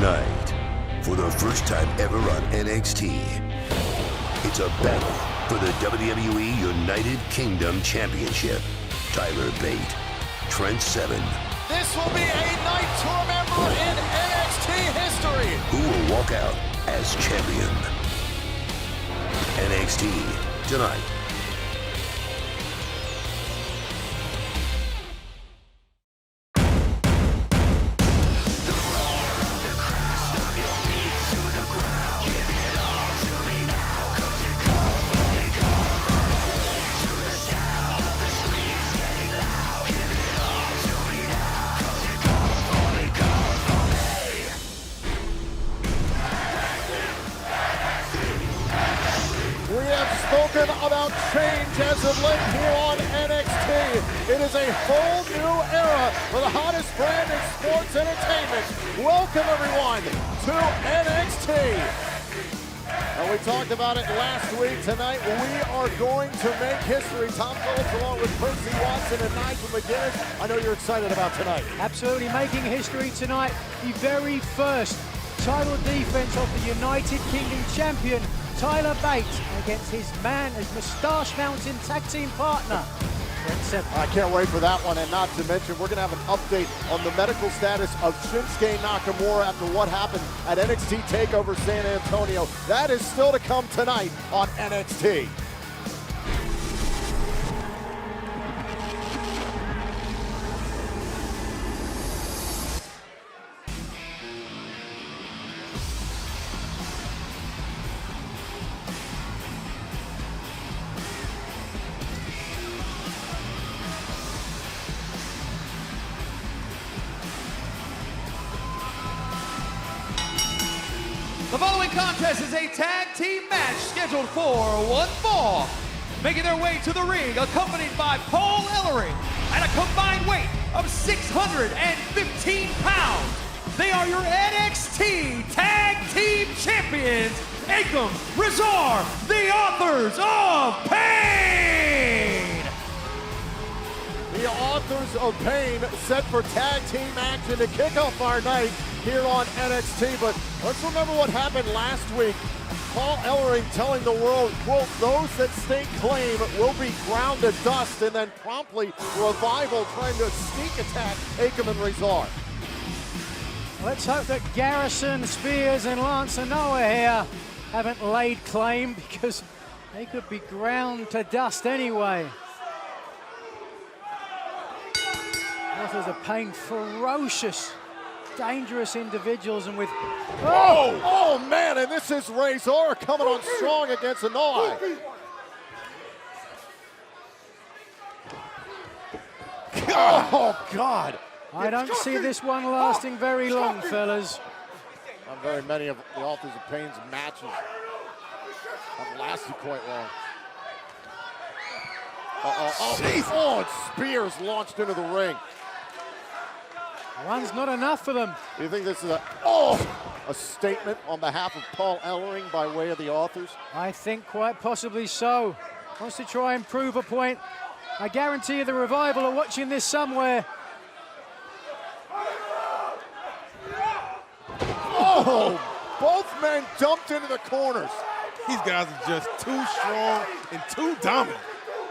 Tonight, for the first time ever on NXT, it's a battle for the WWE United Kingdom Championship. Tyler Bate, Trent Seven. This will be a night to remember in NXT history. Who will walk out as champion? NXT tonight. Spoken about change as of late here on NXT. It is a whole new era for the hottest brand in sports entertainment. Welcome everyone to NXT. And we talked about it last week. Tonight we are going to make history. Tom Phillips along with Percy Watson and Nigel McGuinness. I know you're excited about tonight. Absolutely making history tonight. The very first title defense of the United Kingdom champion, Tyler Bate, against his man, his moustache mountain tag team partner, Trent Seven. I can't wait for that one, and not to mention, we're going to have an update on the medical status of Shinsuke Nakamura after what happened at NXT TakeOver San Antonio. That is still to come tonight on NXT. The following contest is a tag team match scheduled for one fall. Making their way to the ring, accompanied by Paul Ellering at a combined weight of 615 pounds. They are your NXT Tag Team Champions, Akam, Razor, the Authors of Pain. The Authors of Pain set for tag team action to kick off our night here on NXT, but let's remember what happened last week. Paul Ellering telling the world, quote, those that stake claim will be ground to dust, and then promptly Revival trying to sneak attack Akam and Razor. Let's hope that Garrison, Spears, and Lance Noah here haven't laid claim, because they could be ground to dust anyway. Authors of Pain, ferocious, dangerous individuals, and with oh man, and this is Razor coming on strong against Anoa'i. Oh God, I don't see this one lasting very long, fellas. Not very many of the Authors of Pain's matches have lasted quite long. Oh, and Spears launched into the ring. One's not enough for them. Do you think this is a statement on behalf of Paul Ellering by way of the Authors? I think quite possibly so. Wants to try and prove a point. I guarantee you the Revival are watching this somewhere. Oh, both men dumped into the corners. These guys are just too strong and too dominant.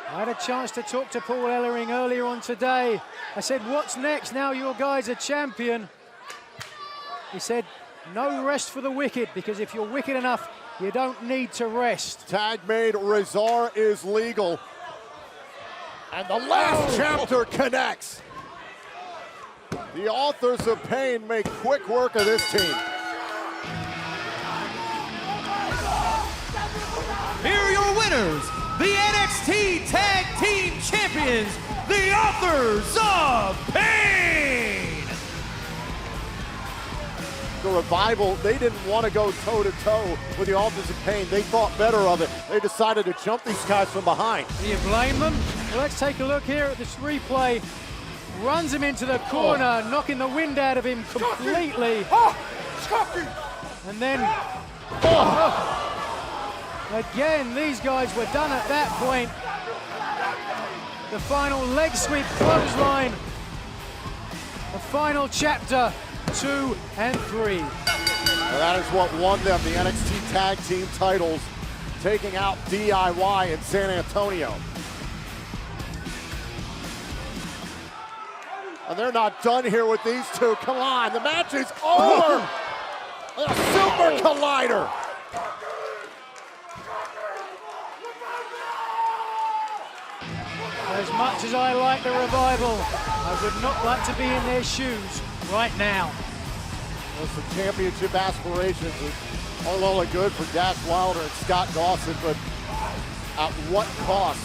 I had a chance to talk to Paul Ellering earlier on today. I said, what's next now your guys are champion? He said, no rest for the wicked, because if you're wicked enough, you don't need to rest. Tag made, Razor is legal. And the last chapter connects. The Authors of Pain make quick work of this team. Here are your winners, the NXT Tag Team Champions, the Authors of Pain. The Revival, they didn't want to go toe-to-toe with the Authors of Pain. They thought better of it. They decided to jump these guys from behind. Do you blame them? Well, let's take a look here at this replay. Runs him into the corner, knocking the wind out of him completely. And then, again, these guys were done at that point. The final leg sweep clothesline. The final chapter, 2 and 3. And that is what won them the NXT Tag Team titles, taking out DIY in San Antonio. And they're not done here with these two. Come on, the match is over. A super collider. As much as I like the Revival, I would not like to be in their shoes right now. Well, some championship aspirations are all well and good for Dash Wilder and Scott Dawson, but at what cost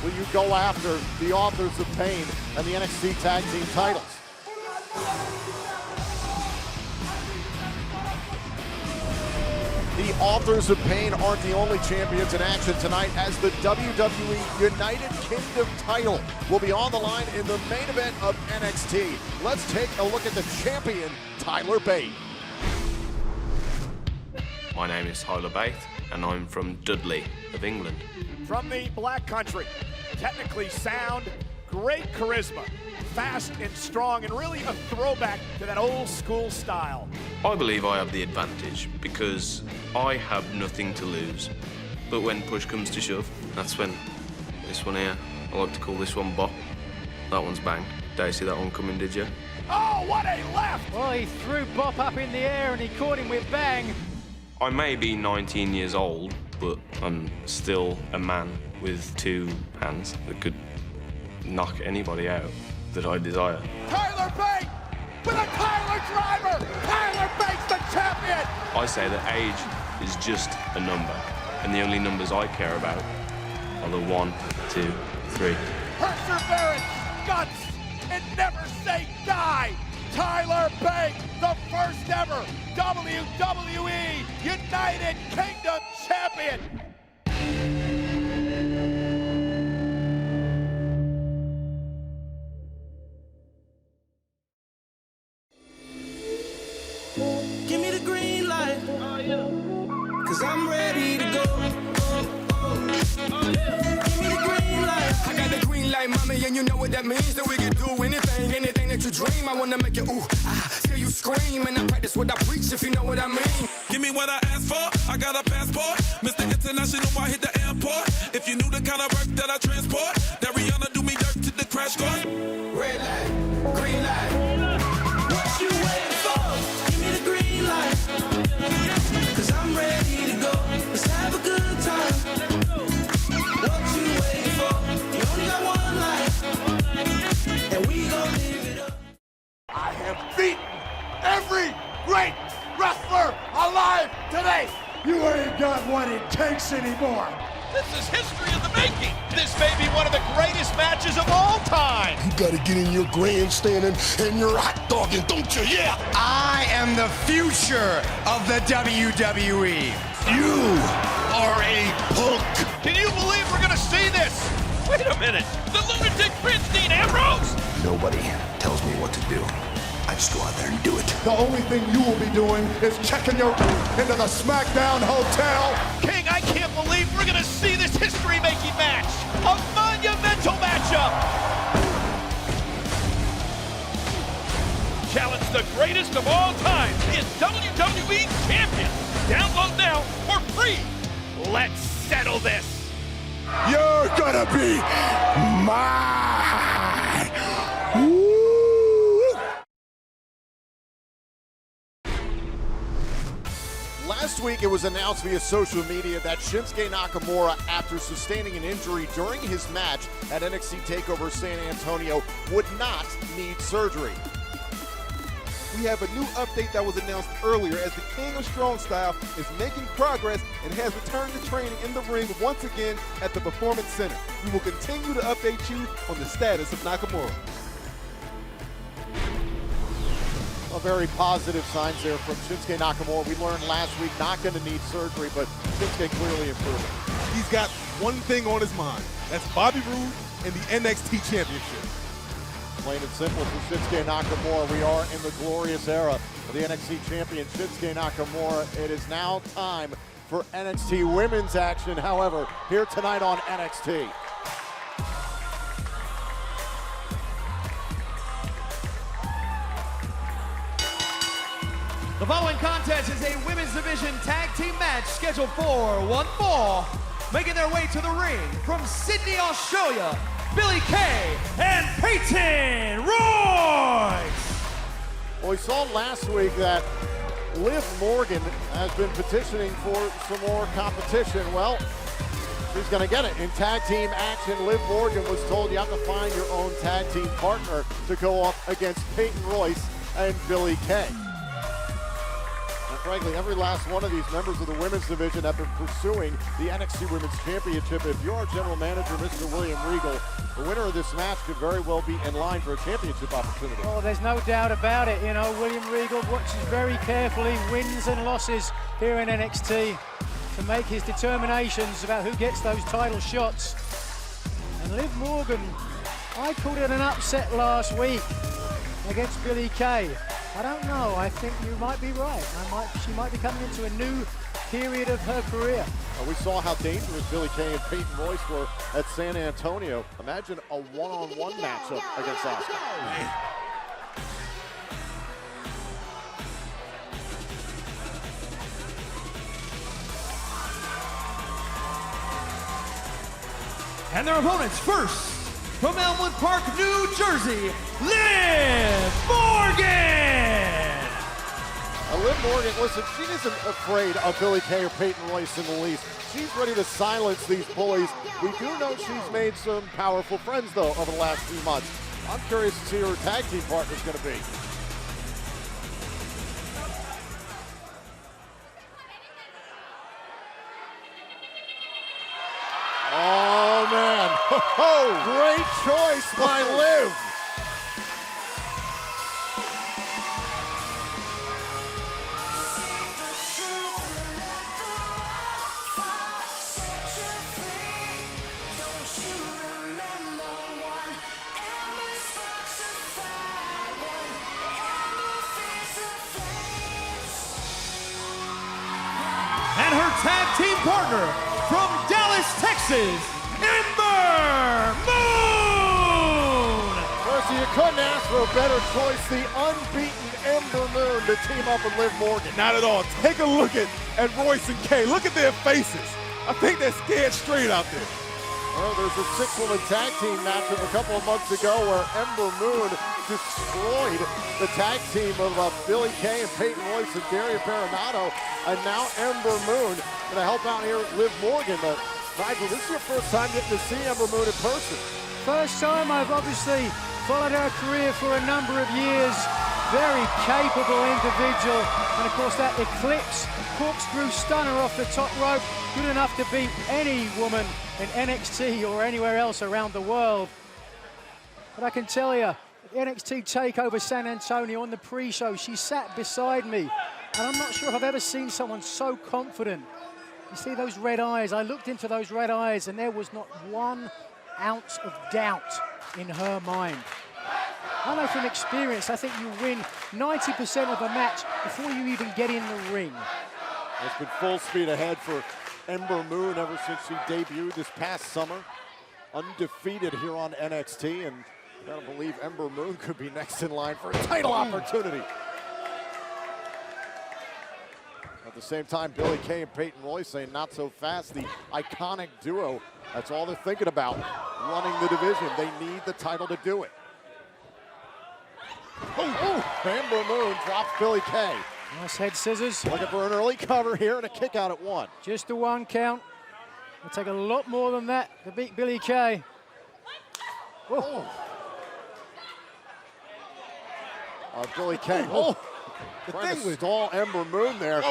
will you go after the Authors of Pain and the NXT Tag Team titles? The Authors of Pain aren't the only champions in action tonight, as the WWE United Kingdom title will be on the line in the main event of NXT. Let's take a look at the champion, Tyler Bate. My name is Tyler Bate, and I'm from Dudley of England. From the Black Country, technically sound, great charisma, fast and strong, and really a throwback to that old school style. I believe I have the advantage because I have nothing to lose. But when push comes to shove, that's when this one here, I like to call this one bop. That one's bang. Did you see that one coming, did you? Oh, what a left! Well, he threw Bop up in the air and he caught him with bang. I may be 19 years old, but I'm still a man with two hands that could knock anybody out that I desire. Tyler Bate with a Tyler driver! Tyler Bate's the champion! I say that age is just a number, and the only numbers I care about are the 1, 2, 3. Perseverance, guts, and never say die! Tyler Bate, the first ever WWE United Kingdom Champion! Give me the green light, cause I'm ready to go. Give me the green light. I got the green light, mommy, and you know what that means. That we can do anything that you dream. I wanna make you ooh, till you scream. And I practice what I preach, if you know what I mean. Give me what I asked for, I got a passport. Mr. International, I hit the airport. If you knew the kind of work that I transport, that Rihanna do me dirt to the crash course. Red light, green light. What you waiting for? Give me the green light, cause I'm ready to go. Let's have a good time. What you waiting for? You only got one life, and we gon' live it up. I have beaten every great wrestler alive today. You ain't got what it takes anymore. This is history of the making. This may be one of the greatest matches of all time. You gotta get in your grandstanding and your hot dogging, don't you? Yeah! I am the future of the WWE. You are a punk! Can you believe we're gonna see this? Wait a minute. The lunatic Prince Dean Ambrose? Nobody tells me what to do. I just go out there and do it. The only thing you will be doing is checking your into the SmackDown Hotel. King, I can't believe we're gonna see this history-making match. A monumental matchup. Challenge the greatest of all time is WWE Champion. Download now for free. Let's settle this. You're gonna be mine! Woo! Last week, it was announced via social media that Shinsuke Nakamura, after sustaining an injury during his match at NXT TakeOver San Antonio, would not need surgery. We have a new update that was announced earlier as the King of Strong Style is making progress and has returned to training in the ring once again at the Performance Center. We will continue to update you on the status of Nakamura. Well, very positive signs there from Shinsuke Nakamura. We learned last week not going to need surgery, but Shinsuke clearly improving. He's got one thing on his mind. That's Bobby Roode and the NXT Championship. Plain and simple for Shinsuke Nakamura. We are in the glorious era of the NXT champion, Shinsuke Nakamura. It is now time for NXT women's action, however, here tonight on NXT. The following contest is a women's division tag team match scheduled for one fall. Making their way to the ring from Sydney, Australia, Billie Kay and Peyton Royce. Well, we saw last week that Liv Morgan has been petitioning for some more competition. Well, she's going to get it. In tag team action, Liv Morgan was told you have to find your own tag team partner to go up against Peyton Royce and Billie Kay. And frankly, every last one of these members of the women's division have been pursuing the NXT Women's Championship. If you're our general manager, Mr. William Regal, the winner of this match could very well be in line for a championship opportunity. Oh, there's no doubt about it. You know, William Regal watches very carefully wins and losses here in NXT to make his determinations about who gets those title shots. And Liv Morgan, I called it an upset last week against Billie Kay. I don't know, I think you might be right. She might be coming into a new period of her career. We saw how dangerous Billie Kay and Peyton Royce were at San Antonio. Imagine a one-on-one matchup against Asuka. And their opponents first, from Elmwood Park, New Jersey, Liv Morgan! Liv Morgan, listen, she isn't afraid of Billie Kay or Peyton Royce in the least. She's ready to silence these bullies. We do know she's made some powerful friends, though, over the last few months. I'm curious to see who her tag team partner's going to be. Oh, man. Great choice by Liv. And her tag team partner from Dallas, Texas, Ember Moon! Mercy, you couldn't ask for a better choice. The unbeaten Ember Moon to team up with Liv Morgan. Not at all. Take a look at Royce and Kay. Look at their faces. I think they're scared straight out there. Well, there's a six-woman tag team matchup a couple of months ago where Ember Moon destroyed the tag team of Billie Kay and Peyton Royce and Daria Peronato. And now Ember Moon going to help out here with Liv Morgan. But Nigel, this is your first time getting to see Ember Moon in person. First time. I've obviously followed her career for a number of years. Very capable individual. And of course that Eclipse corkscrew stunner off the top rope. Good enough to beat any woman in NXT or anywhere else around the world. But I can tell you, the NXT TakeOver San Antonio on the pre-show, she sat beside me. And I'm not sure if I've ever seen someone so confident. You see those red eyes? I looked into those red eyes and there was not 1 ounce of doubt in her mind. I know from experience, I think you win 90% of a match before you even get in the ring. It's been full speed ahead for Ember Moon ever since she debuted this past summer. Undefeated here on NXT, and I gotta believe Ember Moon could be next in line for a title opportunity. At the same time, Billie Kay and Peyton Royce saying not so fast. The iconic duo, that's all they're thinking about, running the division. They need the title to do it. Ember Moon drops Billie Kay. Nice head scissors. Looking for an early cover here and a kick out at 1. Just a 1 count. It'll take a lot more than that to beat Billie Kay. Billie Kay. Trying to stall Ember Moon there.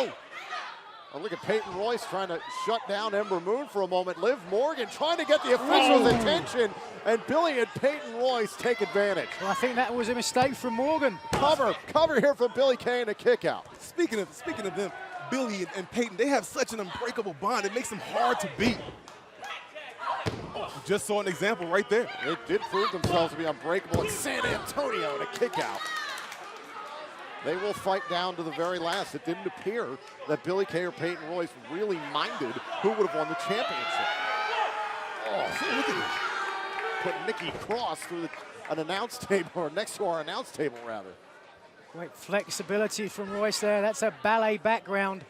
Look at Peyton Royce trying to shut down Ember Moon for a moment. Liv Morgan trying to get the officials' attention, and Billie and Peyton Royce take advantage. Well, I think that was a mistake from Morgan. Cover here from Billie Kay and a kick out. Speaking of them, Billie and Peyton, they have such an unbreakable bond. It makes them hard to beat. Just saw an example right there. They did prove themselves to be unbreakable at San Antonio and a kick out. They will fight down to the very last. It didn't appear that Billie Kay or Peyton Royce really minded who would have won the championship. Look at this. Put Nikki Cross through an announce table, or next to our announce table, rather. Great flexibility from Royce there. That's a ballet background.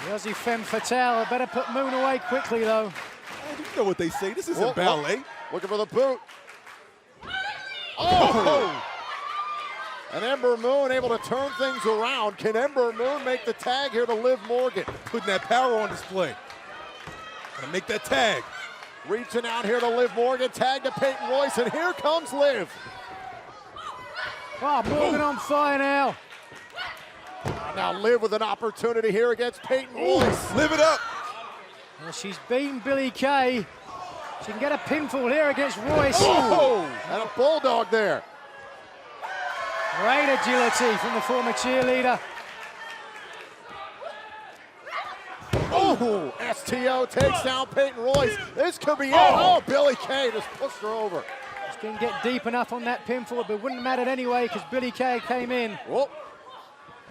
The Aussie femme fatale. Better put Moon away quickly, though. Man, you know what they say. This isn't ballet. Looking for the boot. Oh! And Ember Moon able to turn things around. Can Ember Moon make the tag here to Liv Morgan? Putting that power on display. Gonna make that tag. Reaching out here to Liv Morgan. Tag to Peyton Royce, and here comes Liv. Oh, Morgan on fire now. Now Liv with an opportunity here against Peyton Royce. Live it up. Well, she's beaten Billie Kay. She can get a pinfall here against Royce. Oh! And a bulldog there. Great agility from the former cheerleader. Oh! STO takes down Peyton Royce. This could be it. Oh, Billie Kay just pushed her over. She didn't get deep enough on that pinfall, but it wouldn't have mattered anyway because Billie Kay came in. Whoop.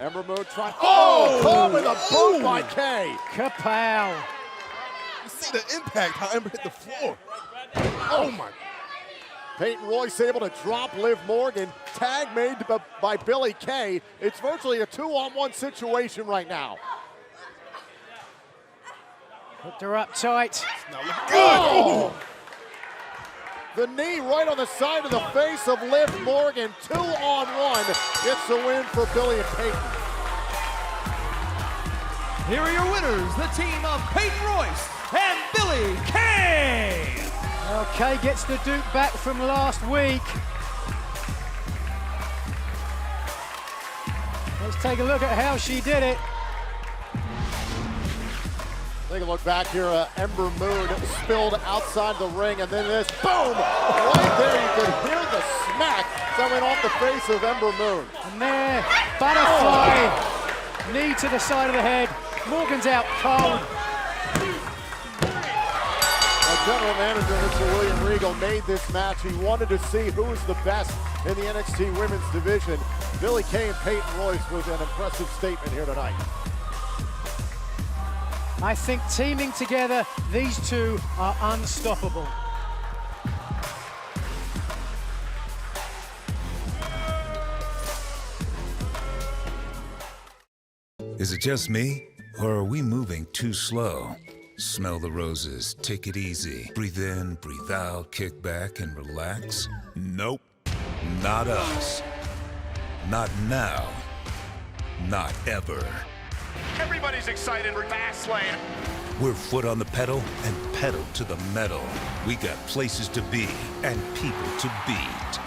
Ember Moon trying. Oh! Caught with a boot by Kay. Kapow. You see the impact, how Ember hit the floor. Oh my. Peyton Royce able to drop Liv Morgan. Tag made by Billie Kay. It's virtually a 2-on-1 situation right now. Hooked her up tight. Now look good. Oh! The knee right on the side of the face of Liv Morgan. 2-on-1 gets the win for Billie and Peyton. Here are your winners, the team of Peyton Royce and Billie Kay. Well, Kay gets the Duke back from last week. Let's take a look at how she did it. Take a look back here. Ember Moon spilled outside the ring, and then this, boom! Right there, you could hear the smack that went off the face of Ember Moon. And there, butterfly, knee to the side of the head. Morgan's out cold. General Manager Mr. William Regal made this match. He wanted to see who was the best in the NXT Women's Division. Billie Kay and Peyton Royce was an impressive statement here tonight. I think teaming together, these two are unstoppable. Is it just me, or are we moving too slow? Smell the roses, take it easy. Breathe in, breathe out, kick back and relax. Nope, not us. Not now, not ever. Everybody's excited for Fastlane. We're foot on the pedal and pedal to the metal. We got places to be and people to beat.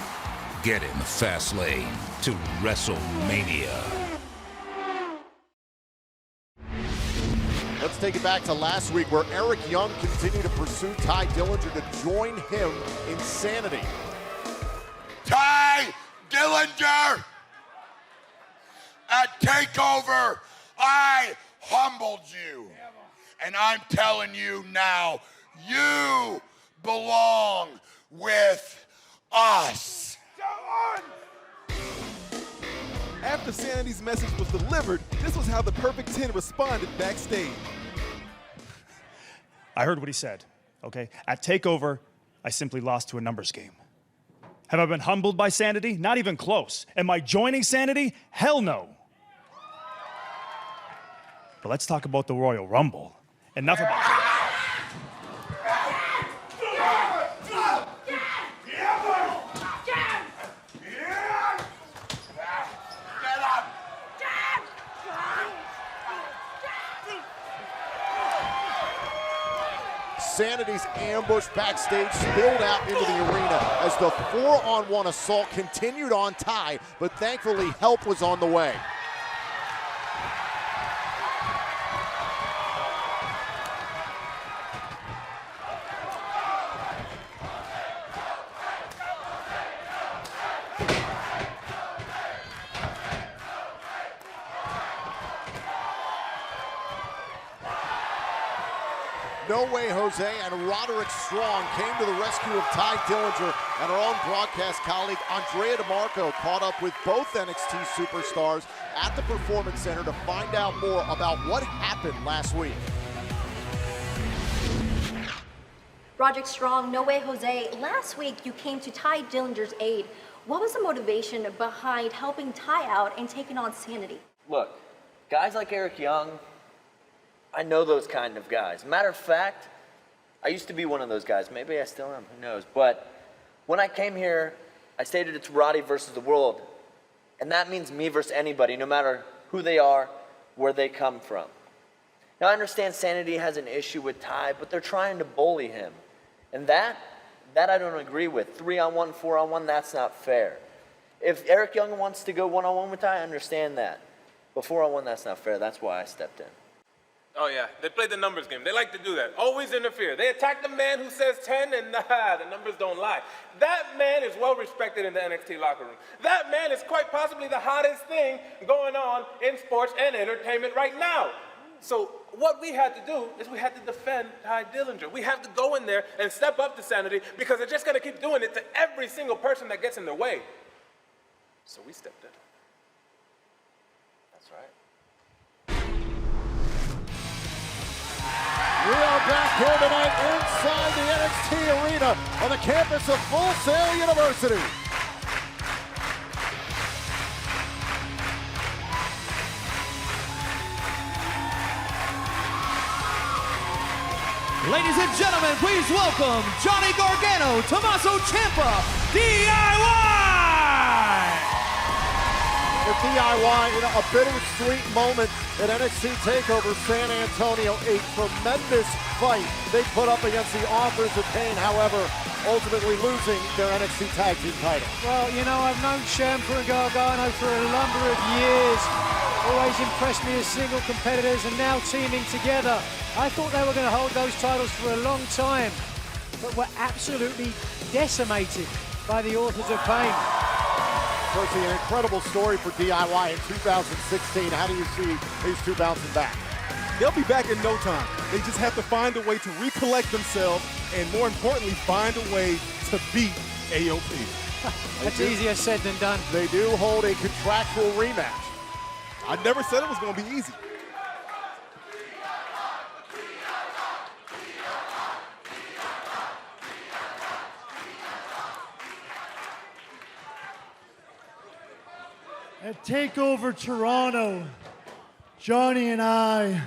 Get in the fast lane to WrestleMania. Let's take it back to last week where Eric Young continued to pursue Ty Dillinger to join him in Sanity. Ty Dillinger! At TakeOver, I humbled you. And I'm telling you now, you belong with us. After Sanity's message was delivered, this was how the Perfect 10 responded backstage. I heard what he said, okay? At TakeOver, I simply lost to a numbers game. Have I been humbled by Sanity? Not even close. Am I joining Sanity? Hell no. But let's talk about the Royal Rumble. Enough about Sanity's ambush backstage spilled out into the arena as the 4-on-1 assault continued on Ty, but thankfully help was on the way. No Way Jose and Roderick Strong came to the rescue of Ty Dillinger, and our own broadcast colleague Andrea DeMarco caught up with both NXT superstars at the Performance Center to find out more about what happened last week. Roderick Strong, No Way Jose. Last week, you came to Ty Dillinger's aid. What was the motivation behind helping Ty out and taking on Sanity? Look, guys like Eric Young, I know those kind of guys. Matter of fact, I used to be one of those guys. Maybe I still am, who knows. But when I came here, I stated it's Roddy versus the world. And that means me versus anybody, no matter who they are, where they come from. Now, I understand Sanity has an issue with Ty, but they're trying to bully him. And that I don't agree with. 3-on-1, 4-on-1, that's not fair. If Eric Young wants to go 1-on-1 with Ty, I understand that. But 4-on-1, that's not fair. That's why I stepped in. Oh, yeah. They play the numbers game. They like to do that. Always interfere. They attack the man who says 10, and the numbers don't lie. That man is well respected in the NXT locker room. That man is quite possibly the hottest thing going on in sports and entertainment right now. So what we had to do is we had to defend Ty Dillinger. We have to go in there and step up to Sanity because they're just going to keep doing it to every single person that gets in their way. So we stepped in. That's right. We are back here tonight inside the NXT arena on the campus of Full Sail University. Ladies and gentlemen, please welcome Johnny Gargano, Tommaso Ciampa, DIY! The DIY in a bittersweet moment at NXT TakeOver San Antonio, a tremendous fight they put up against the Authors of Pain, however, ultimately losing their NXT Tag Team title. Well, you know, I've known Ciampa and Gargano for a number of years. Always impressed me as single competitors and now teaming together. I thought they were going to hold those titles for a long time, but were absolutely decimated by the Authors of Pain. Percy, an incredible story for DIY in 2016. How do you see these two bouncing back? They'll be back in no time. They just have to find a way to recollect themselves and, more importantly, find a way to beat AOP. That's easier said than done. They do hold a contractual rematch. I never said it was going to be easy. At TakeOver Toronto, Johnny and I,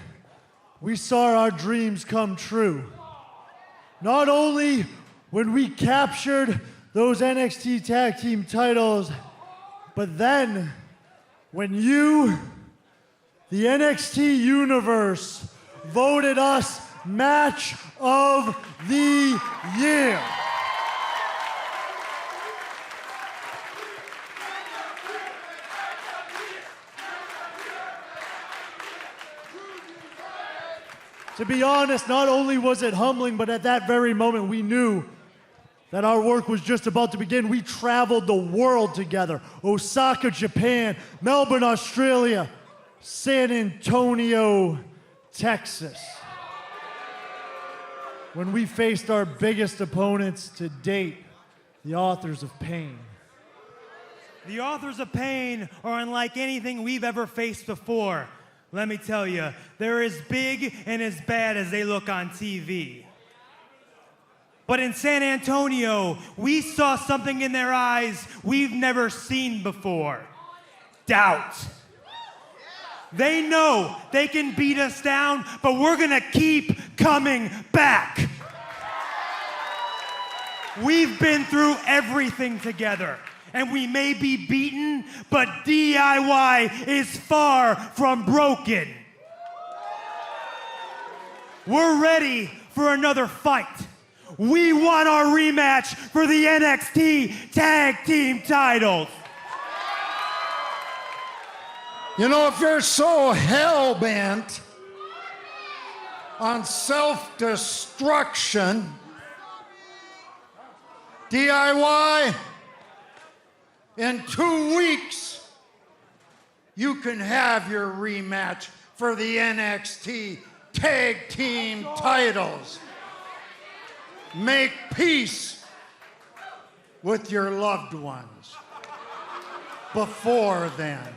we saw our dreams come true. Not only when we captured those NXT Tag Team titles, but then when you, the NXT Universe, voted us Match of the Year. To be honest, not only was it humbling, but at that very moment we knew that our work was just about to begin. We traveled the world together. Osaka, Japan, Melbourne, Australia, San Antonio, Texas. When we faced our biggest opponents to date, the Authors of Pain. The Authors of Pain are unlike anything we've ever faced before. Let me tell you, they're as big and as bad as they look on TV. But in San Antonio, we saw something in their eyes we've never seen before. Doubt. They know they can beat us down, but we're gonna keep coming back. We've been through everything together. And we may be beaten, but DIY is far from broken. We're ready for another fight. We want our rematch for the NXT Tag Team titles. You know, if you're so hell-bent on self-destruction, DIY, in 2 weeks, you can have your rematch for the NXT Tag Team titles. Make peace with your loved ones before then.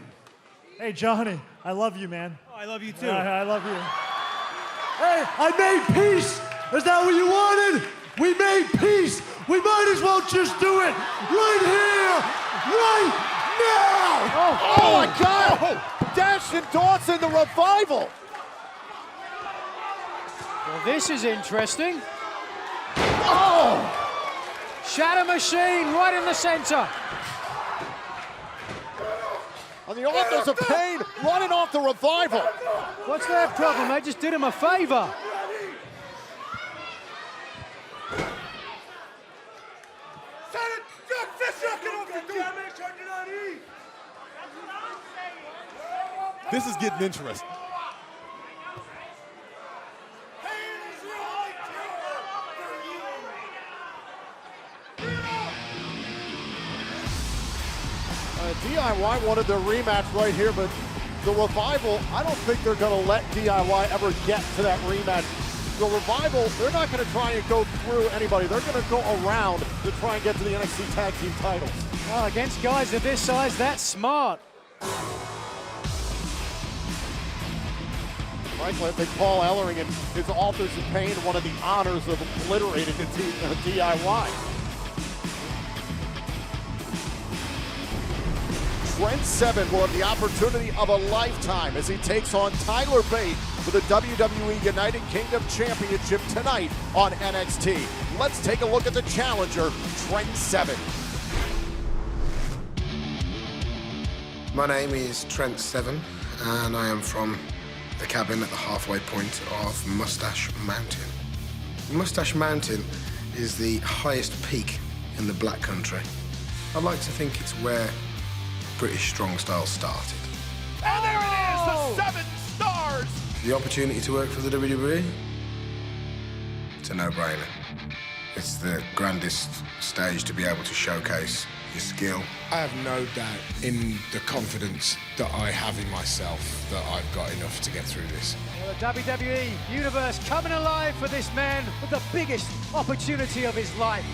Hey, Johnny, I love you, man. Oh, I love you too. I love you. Hey, I made peace. Is that what you wanted? We made peace. We might as well just do it right here, right now. Oh my God! Dash and Dawson, the revival. Well, this is interesting. Oh! Shatter Machine right in the center. On the Authors of Pain, running off the revival. What's their problem? They just did him a favor. This is getting interesting. DIY wanted their rematch right here, but the Revival, I don't think they're going to let DIY ever get to that rematch. The Revival, they're not going to try and go through anybody. They're going to go around to try and get to the NXT Tag Team titles. Well, against guys of this size, that's smart. Frankly, I think Paul Ellering and his Authors of Pain, one of the honors of obliterating the DIY. Trent Seven will have the opportunity of a lifetime as he takes on Tyler Bate for the WWE United Kingdom Championship tonight on NXT. Let's take a look at the challenger, Trent Seven. My name is Trent Seven, and I am from the cabin at the halfway point of Mustache Mountain. Mustache Mountain is the highest peak in the Black Country. I'd like to think it's where British strong style started. And there it is, the 7 stars! The opportunity to work for the WWE? It's a no-brainer. It's the grandest stage to be able to showcase your skill. I have no doubt in the confidence that I have in myself that I've got enough to get through this. Well, the WWE Universe coming alive for this man with the biggest opportunity of his life.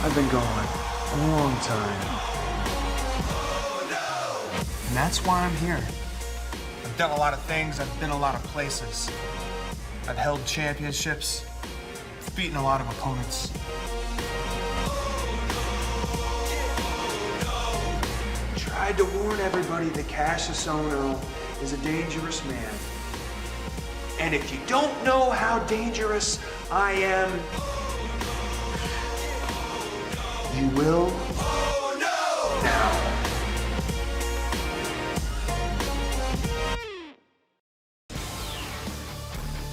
I've been gone a long time. And that's why I'm here. I've done a lot of things, I've been a lot of places. I've held championships, I've beaten a lot of opponents. Tried to warn everybody that Cassius Ohno is a dangerous man. And if you don't know how dangerous I am, you will now.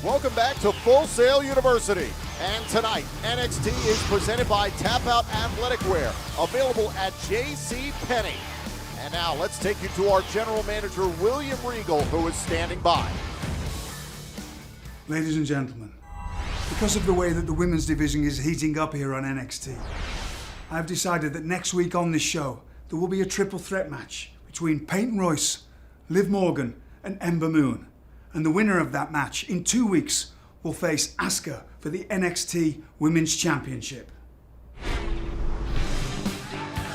Welcome back to Full Sail University. And tonight, NXT is presented by Tap Out Athletic Wear, available at JCPenney. And now let's take you to our general manager, William Regal, who is standing by. Ladies and gentlemen, because of the way that the women's division is heating up here on NXT, I've decided that next week on this show, there will be a triple threat match between Peyton Royce, Liv Morgan, and Ember Moon. And the winner of that match in 2 weeks will face Asuka for the NXT Women's Championship.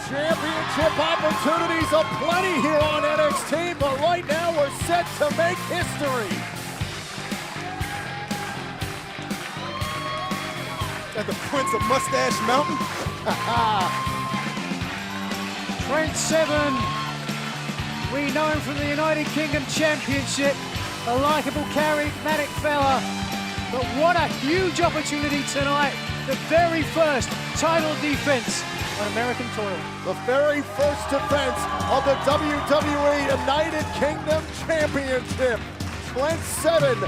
Championship opportunities aplenty here on NXT, but right now we're set to make history. At the Prince of Mustache Mountain. Trent Seven, we know him from the United Kingdom Championship, a likeable, charismatic fella, but what a huge opportunity tonight, the very first title defense on American soil. The very first defense of the WWE United Kingdom Championship. Trent Seven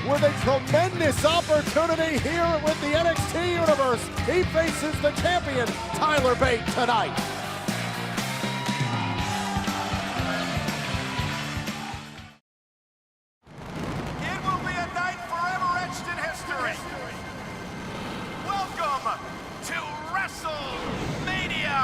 with a tremendous opportunity here with the NXT Universe. He faces the champion, Tyler Bate, tonight. It will be a night forever etched in history. Welcome to WrestleMania.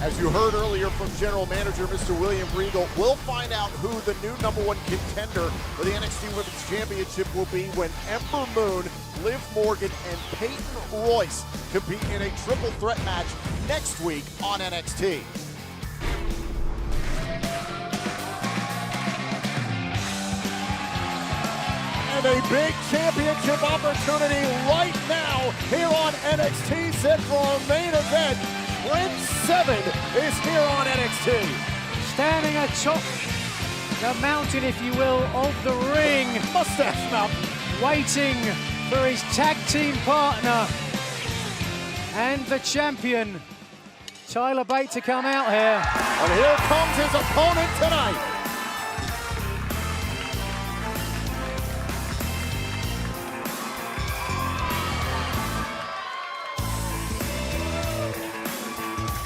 As you heard earlier from General Manager Mr. William Regal, we'll find out who the new #1 contender for the NXT Women's Championship will be when Ember Moon, Liv Morgan, and Peyton Royce compete in a triple threat match next week on NXT. And a big championship opportunity right now here on NXT, set for our main event. Trent Seven is here on NXT. Standing atop the mountain, if you will, of the ring. Mustache Mountain. Waiting for his tag team partner and the champion, Tyler Bate, to come out here. And here comes his opponent tonight.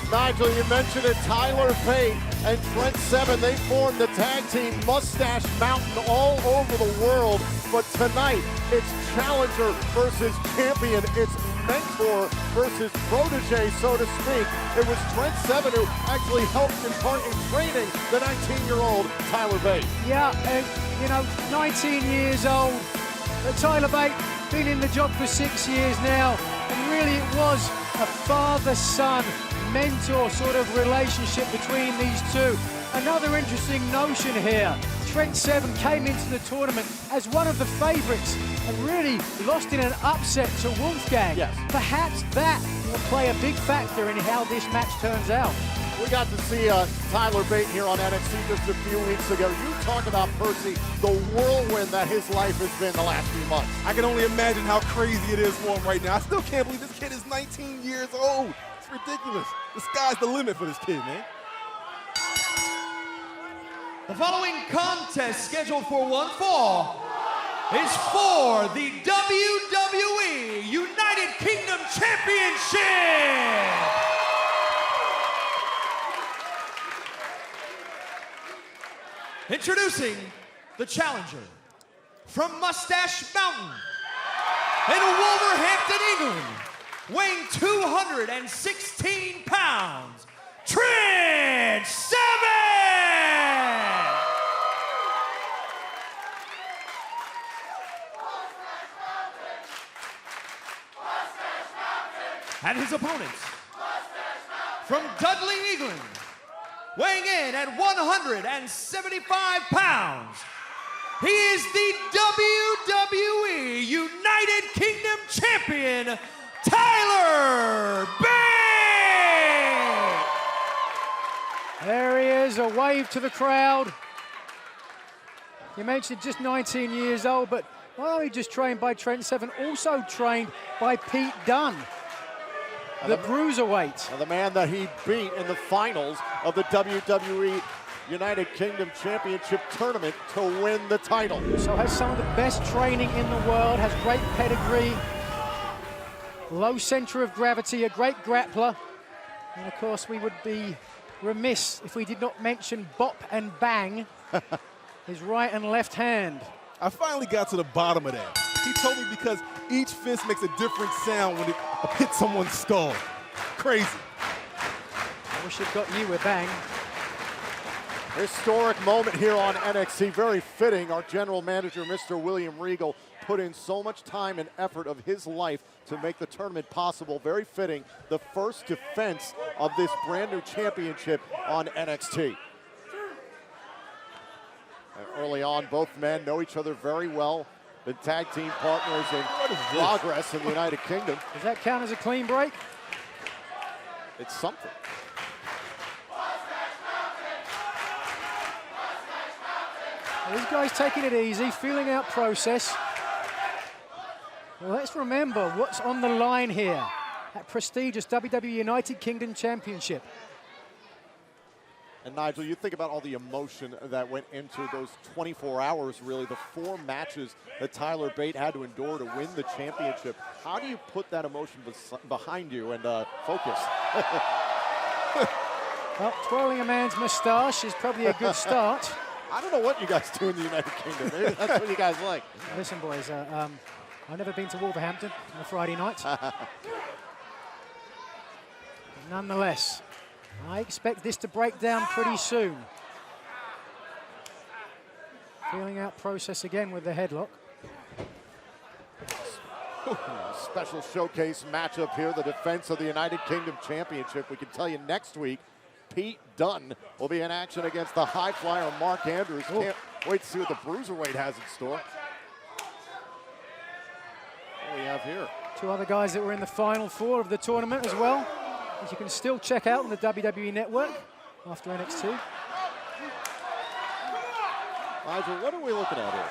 Nigel, you mentioned it, Tyler Bate and Trent Seven, they formed the tag team Mustache Mountain all over the world. But tonight, it's challenger versus champion. It's mentor versus protege, so to speak. It was Trent Seven who actually helped in part in training the 19-year-old Tyler Bate. Yeah, 19 years old. Tyler Bate, been in the job for 6 years now. And really it was a father-son mentor sort of relationship between these two. Another interesting notion here. Trent Seven came into the tournament as one of the favorites and really lost in an upset to Wolfgang. Yes. Perhaps that will play a big factor in how this match turns out. We got to see Tyler Bate here on NXT just a few weeks ago. You talk about, Percy, the whirlwind that his life has been the last few months. I can only imagine how crazy it is for him right now. I still can't believe this kid is 19 years old. It's ridiculous. The sky's the limit for this kid, man. The following contest, scheduled for one fall, is for the WWE United Kingdom Championship. Introducing the challenger from Mustache Mountain in Wolverhampton, England, weighing 216 pounds, Trent Seven! And his opponents, from Dudley, England, weighing in at 175 pounds, he is the WWE United Kingdom Champion, Tyler Bate! There he is, a wave to the crowd. You mentioned just 19 years old, but not only just trained by Trent Seven, also trained by Pete Dunne, the bruiserweight. The man that he beat in the finals of the WWE United Kingdom Championship tournament to win the title. So has some of the best training in the world, has great pedigree, low center of gravity, a great grappler. And of course, we would be remiss if we did not mention Bop and Bang. his right and left hand. I finally got to the bottom of that. He told me because each fist makes a different sound when it hits someone's skull. Crazy. I wish it got you a bang. Historic moment here on NXT, very fitting. Our general manager, Mr. William Regal, put in so much time and effort of his life to make the tournament possible. Very fitting, the first defense of this brand new championship on NXT. And early on, both men know each other very well. Been tag team partners in progress in the United Kingdom. Does that count as a clean break? It's something. These guys taking it easy, feeling out process. Well, let's remember what's on the line here. That prestigious WWE United Kingdom Championship. And Nigel, you think about all the emotion that went into those 24 hours, really, the 4 matches that Tyler Bate had to endure to win the championship. How do you put that emotion behind you and focus? Well, twirling a man's mustache is probably a good start. I don't know what you guys do in the United Kingdom. Maybe that's what you guys like. Listen, boys, I've never been to Wolverhampton on a Friday night. But nonetheless, I expect this to break down pretty soon. Feeling out process again with the headlock. Special showcase matchup here, the defense of the United Kingdom Championship. We can tell you next week, Pete Dunne will be in action against the high flyer Mark Andrews. Can't wait to see what the Bruiserweight has in store. What do we have here? 2 other guys that were in the final 4 of the tournament as well, as you can still check out on the WWE Network after NXT. Nigel, what are we looking at here?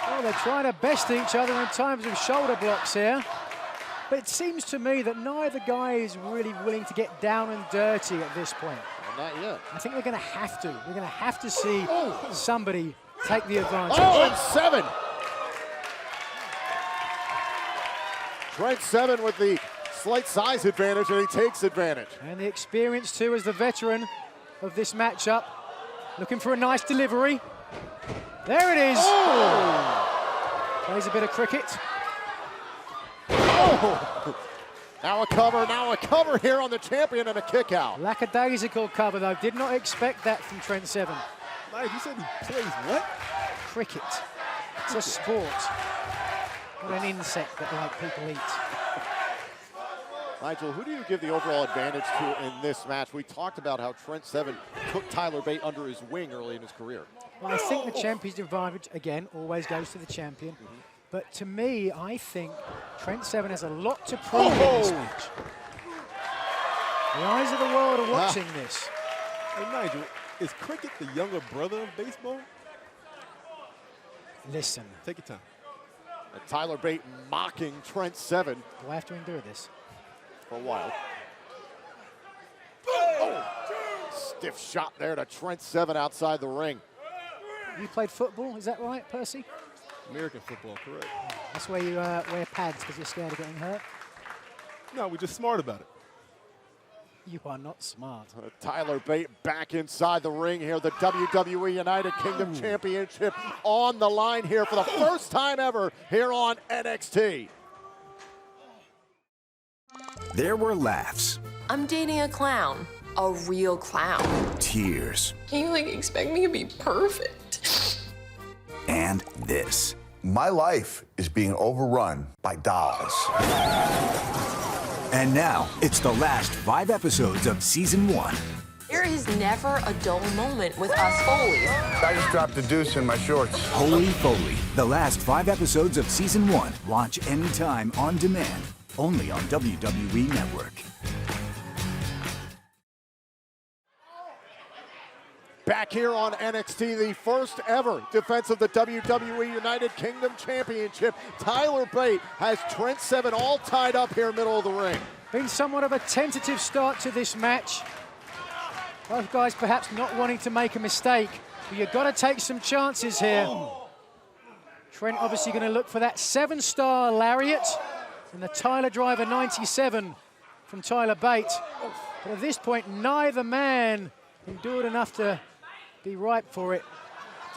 Well, they're trying to best each other in times of shoulder blocks here. But it seems to me that neither guy is really willing to get down and dirty at this point. Well, not yet. I think they're going to have to. We're going to have to see somebody take the advantage. Oh, and 7. Trent Seven with the slight size advantage, and he takes advantage. And the experience, too, as the veteran of this matchup. Looking for a nice delivery. There it is. Oh. Plays a bit of cricket. Oh. Now a cover here on the champion and a kick out. Lackadaisical cover, though. Did not expect that from Trent Seven. Mike, you said he plays what? Cricket. It's a sport. Not an insect that like people eat. Nigel, who do you give the overall advantage to in this match? We talked about how Trent Seven took Tyler Bate under his wing early in his career. Well, I think the champion's advantage, again, always goes to the champion. But to me, I think Trent Seven has a lot to prove in this match. The eyes of the world are watching this. Hey, Nigel, is cricket the younger brother of baseball? Listen. Take your time. And Tyler Bate mocking Trent Seven. Do I have to endure this? For a while. Oh. Stiff shot there to Trent Seven outside the ring. You played football, is that right, Percy? American football, correct. That's where you wear pads because you're scared of getting hurt? No, we're just smart about it. You are not smart. Tyler Bate back inside the ring here. The WWE United Kingdom Championship on the line here for the first time ever here on NXT. There were laughs. I'm dating a clown. A real clown. Tears. Can you, expect me to be perfect? And this. My life is being overrun by dolls. And now, it's the last 5 episodes of Season 1. There is never a dull moment with us Foley's. I just dropped a deuce in my shorts. Holy Foley, the last 5 episodes of Season 1. Watch anytime on demand, only on WWE Network. Back here on NXT, the first ever defense of the WWE United Kingdom Championship. Tyler Bate has Trent Seven all tied up here middle of the ring. Been somewhat of a tentative start to this match. Both guys perhaps not wanting to make a mistake, but you've got to take some chances here. Trent obviously going to look for that 7-star lariat and the Tyler Driver 97 from Tyler Bate. But at this point, neither man endured enough to be ripe for it.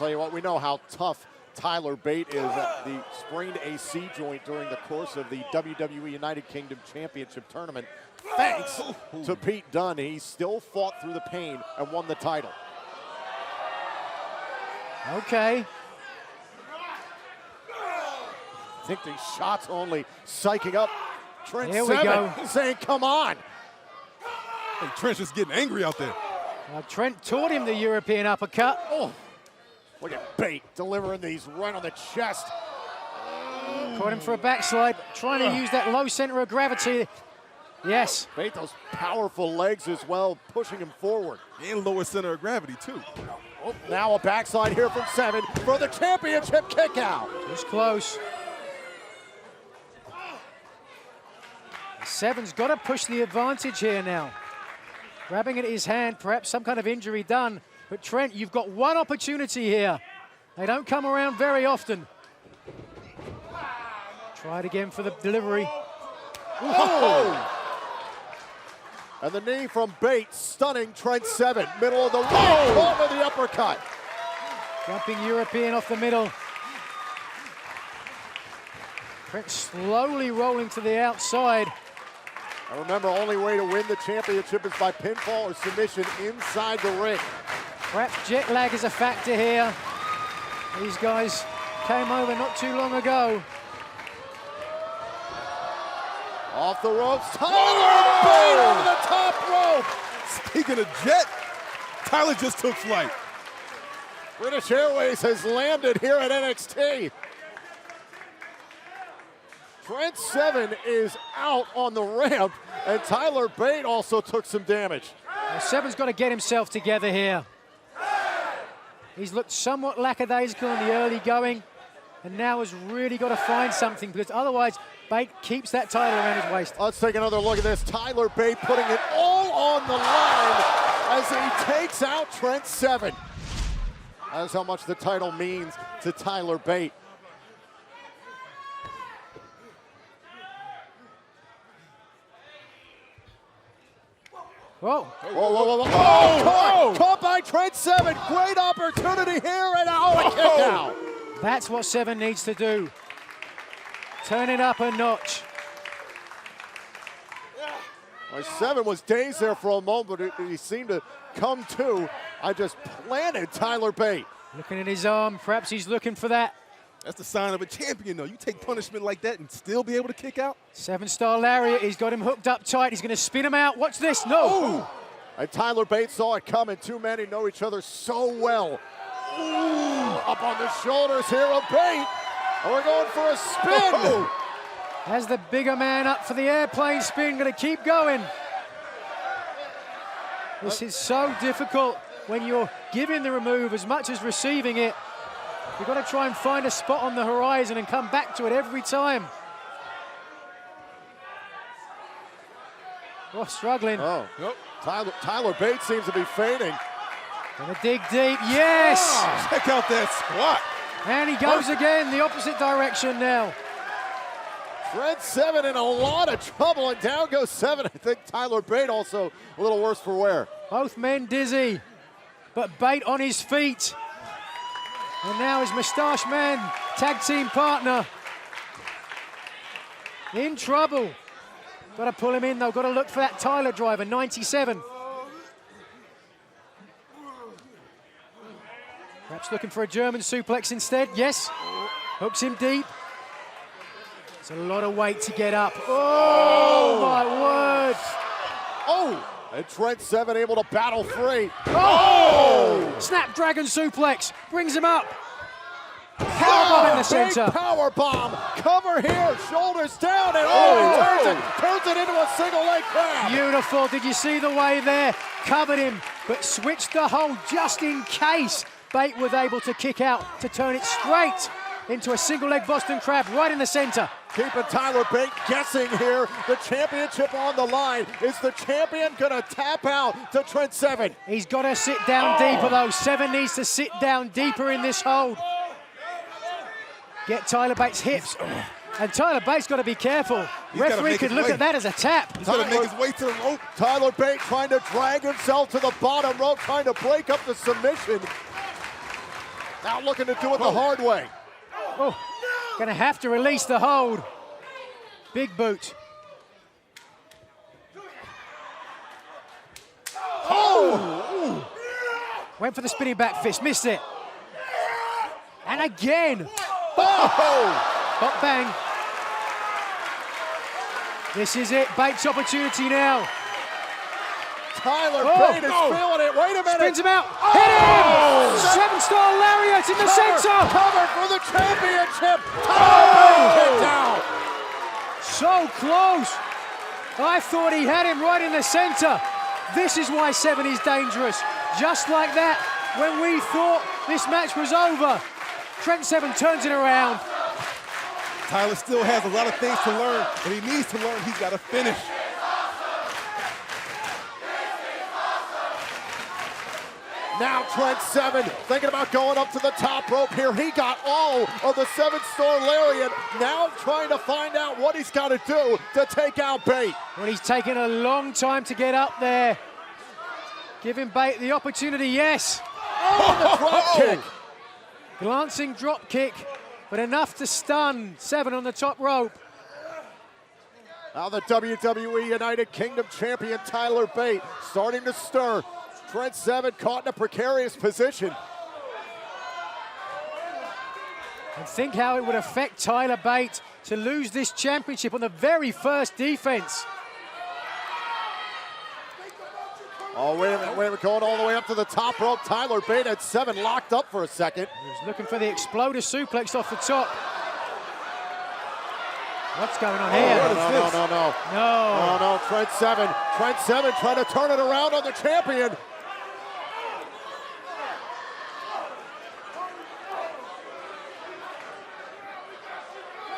Tell you what, we know how tough Tyler Bate is at the sprained AC joint during the course of the WWE United Kingdom Championship tournament. Thanks to Pete Dunne, he still fought through the pain and won the title. Okay. I think these shots only psyching up Trent Here we Seven, go. saying, come on. Hey, Trent's just getting angry out there. Trent taught him the European uppercut. Oh, look at Bate delivering these right on the chest. Caught him for a backslide, trying to use that low center of gravity. Yes. Bate, those powerful legs as well, pushing him forward. And lower center of gravity, too. Oh, now a backslide here from Seven for the championship kick out. He's close. Seven's got to push the advantage here now. Grabbing at his hand, perhaps some kind of injury done. But Trent, you've got one opportunity here. They don't come around very often. Try it again for the delivery. Oh! And the knee from Bate, stunning Trent Seven. Middle of the ring, caught with the uppercut. Jumping European off the middle. Trent slowly rolling to the outside. And remember, only way to win the championship is by pinfall or submission inside the ring. Perhaps jet lag is a factor here. These guys came over not too long ago. Off the ropes, Tyler Bate over the top rope. Speaking of jet, Tyler just took flight. British Airways has landed here at NXT. Trent Seven is out on the ramp, and Tyler Bate also took some damage. Well, Seven's got to get himself together here. He's looked somewhat lackadaisical in the early going, and now has really got to find something, because otherwise Bate keeps that title around his waist. Let's take another look at this. Tyler Bate putting it all on the line as he takes out Trent Seven. That's how much the title means to Tyler Bate. Whoa. Whoa, whoa, whoa, whoa. Oh, caught by Trent Seven. Great opportunity here, and a kick out. That's what Seven needs to do. Turn it up a notch. Well, Seven was dazed there for a moment, but he seemed to come to. I just planted Tyler Bate. Looking at his arm, perhaps he's looking for that. That's the sign of a champion, though. You take punishment like that and still be able to kick out. Seven-star lariat, he's got him hooked up tight. He's going to spin him out. Watch this, no. Ooh. And Tyler Bate saw it coming. Two men who know each other so well. Ooh. Up on the shoulders here of Bate. And we're going for a spin. Has the bigger man up for the airplane spin, going to keep going. This is so difficult when you're giving the remove as much as receiving it. You've got to try and find a spot on the horizon and come back to it every time. Oh, struggling. Oh, nope. Tyler Bate seems to be fading. Gonna dig deep, yes! Oh, check out that squat. And he goes again, the opposite direction now. Trent Seven in a lot of trouble, and down goes Seven. I think Tyler Bate also a little worse for wear. Both men dizzy, but Bate on his feet. And now his Moustache Man, tag team partner, in trouble. Got to pull him in though, got to look for that Tyler driver, 97. Perhaps looking for a German suplex instead, yes. Hooks him deep. It's a lot of weight to get up. Oh, my word. Oh, and Trent Seven able to battle free. Oh! Snapdragon suplex, brings him up. Powerbomb in the center. Power bomb, cover here, shoulders down, and he turns it into a single leg crab. Beautiful, did you see the way there? Covered him, but switched the hold just in case Bate was able to kick out to turn it straight into a single leg Boston Crab right in the center. Keeping Tyler Bate guessing here. The championship on the line. Is the champion gonna tap out to Trent Seven? He's gotta sit down deeper though. Seven needs to sit down deeper in this hold. Get Tyler Bates' hips. And Tyler Bates got to be careful. Referee could look at that as a tap. He's got to make his way to the rope. Tyler Bate trying to drag himself to the bottom rope, trying to break up the submission. Now looking to do it the hard way. Oh, gonna have to release the hold. Big boot. Oh! Went for the spinning back fist, missed it. And again. Oh! Bop bang. This is it, Bate's opportunity now. Tyler Bate is feeling it. Wait a minute. Spins him out. Hit him! 7-star lariat in the center. Cover for the championship. Tyler Bate kicked out. So close. I thought he had him right in the center. This is why Seven is dangerous. Just like that, when we thought this match was over, Trent Seven turns it around. Tyler still has a lot of things to learn, but he needs to learn he's got to finish. Now Trent Seven thinking about going up to the top rope here. He got all of the 7-star lariat. Now trying to find out what he's got to do to take out Bate. Well, he's taken a long time to get up there. Giving Bate the opportunity, yes. Oh, the drop kick. Glancing drop kick, but enough to stun Seven on the top rope. Now the WWE United Kingdom Champion Tyler Bate starting to stir. Trent Seven caught in a precarious position. And think how it would affect Tyler Bate to lose this championship on the very first defense. Oh, wait a minute, going all the way up to the top rope. Tyler Bate had Seven locked up for a second. He was looking for the exploder suplex off the top. What's going on here? No, Trent Seven trying to turn it around on the champion.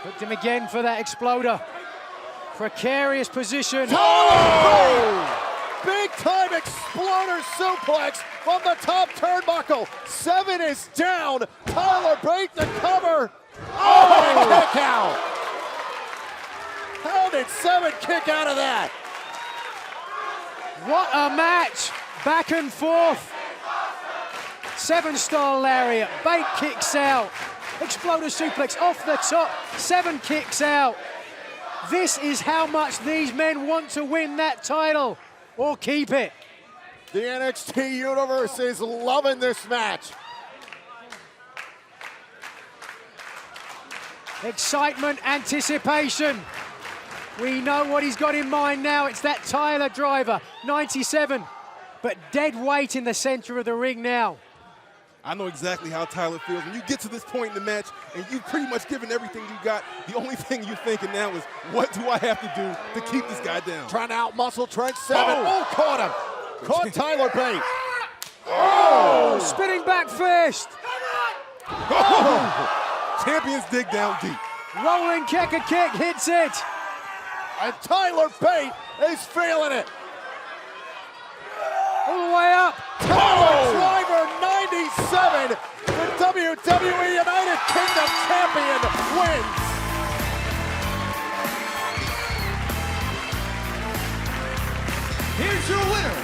Hooked him again for that exploder. Precarious position. Oh! Big time exploder suplex from the top turnbuckle. Seven is down. Tyler Bate to cover. Oh, kick out. How did Seven kick out of that? What a match. Back and forth. 7-star lariat. Bate kicks out. Exploder suplex off the top. Seven kicks out. This is how much these men want to win that title or keep it. The NXT universe is loving this match. Excitement, anticipation. We know what he's got in mind now. It's that Tyler driver, 97, but dead weight in the center of the ring now. I know exactly how Tyler feels. When you get to this point in the match and you've pretty much given everything you got, the only thing you're thinking now is, what do I have to do to keep this guy down? Trying to outmuscle Trent Seven. Oh, caught him. Caught Tyler Bate. Oh, spinning back fist. Oh. Champions dig down deep. Rolling kick hits it. And Tyler Bate is feeling it. All the way up. Tyler Driver 97, the WWE United Kingdom Champion, wins. Here's your winner,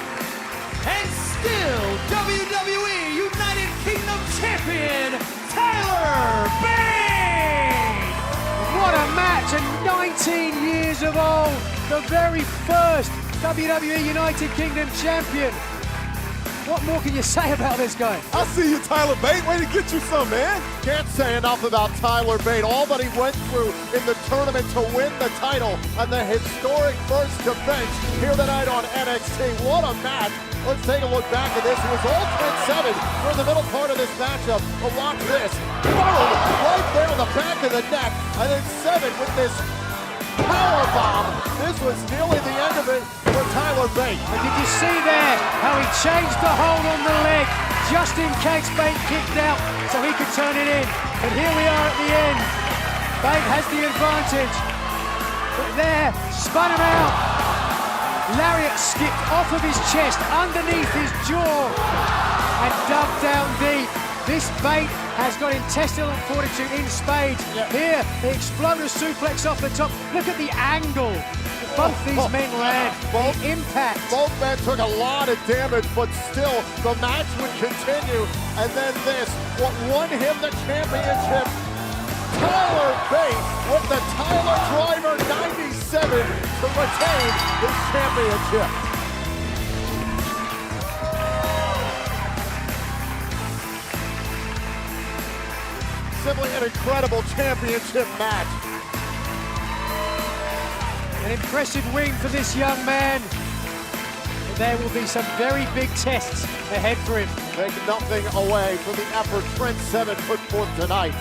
and still WWE United Kingdom Champion, Tyler Bate! What a match, and 19 years of old, the very first WWE United Kingdom Champion. What more can you say about this guy? I see you, Tyler Bate. Way to get you some, man. Can't say enough about Tyler Bate. All that he went through in the tournament to win the title and the historic first defense here tonight on NXT. What a match. Let's take a look back at this. It was all Trent Seven for the middle part of this matchup. But watch this. Boom! Right there in the back of the neck. And then Seven with this powerbomb. This was nearly the end of it for Tyler Bate. But did you see there how he changed the hold on the leg just in case Bate kicked out so he could turn it in? But here we are at the end. Bate has the advantage. But there, spun him out. Lariat skipped off of his chest, underneath his jaw, and dug down deep. This Bate has got intestinal fortitude in spades. Here, the exploder suplex off the top. Look at the angle. both these men land. Both impact. Both men took a lot of damage, but still the match would continue. And then this, what won him the championship, Tyler Bate with the Tyler Driver 97 to retain his championship. Simply an incredible championship match. An impressive win for this young man. And there will be some very big tests ahead for him. Take nothing away from the effort Trent Seven put forth tonight.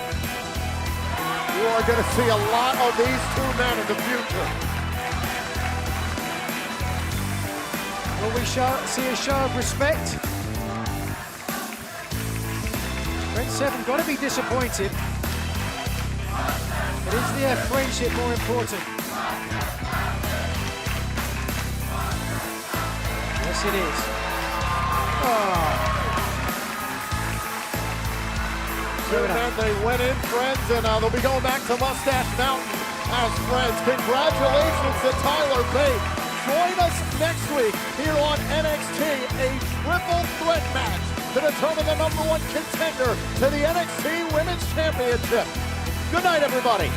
You are going to see a lot of these two men in the future. Will we see a show of respect? Trent Seven got to be disappointed. But is their friendship more important? Yes, it is. Two men, they went in friends, and they'll be going back to Mustache Mountain as friends. Congratulations to Tyler Bate. Join us next week here on NXT, a triple threat match to determine the #1 contender to the NXT Women's Championship. Good night, everybody.